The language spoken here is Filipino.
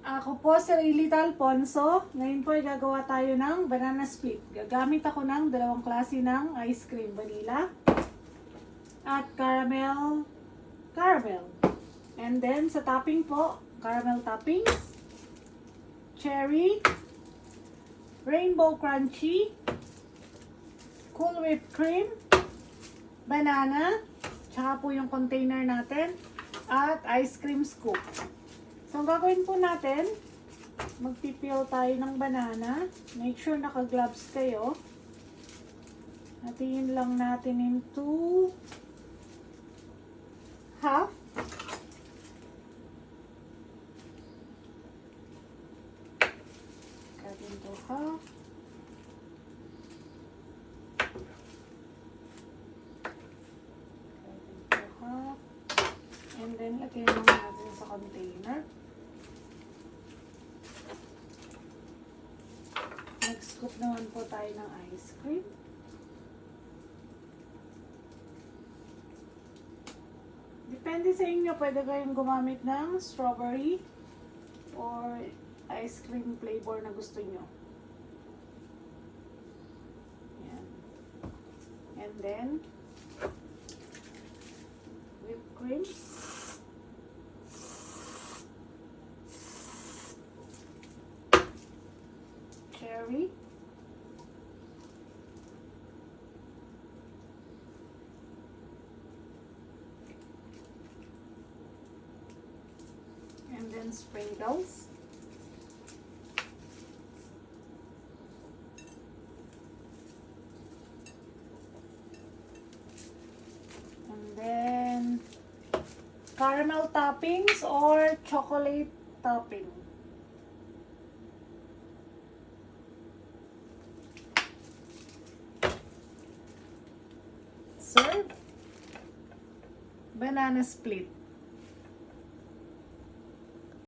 Ako po si Raylita Alfonso. Ngayon po ay gagawa tayo ng banana split. Gagamit ako ng dalawang klase ng ice cream, vanilla at caramel. And then sa topping po, caramel toppings, cherry, rainbow crunchy, cool whipped cream, banana, tsaka po yung container natin, at ice cream scoop. So, ang gagawin po natin, magpipil tayo ng banana. Make sure naka-gloves kayo. Hatiin lang natin into half. Cut into half. Cut into half. And then, lagyan lang natin sa container. Nag-scoop naman po tayo ng ice cream. Depende sa inyo, pwede kayong gumamit ng strawberry or ice cream flavor na gusto nyo. Yan. And then, whipped cream. Cherry. And then sprinkles. And then caramel toppings or chocolate topping. Serve. Banana split.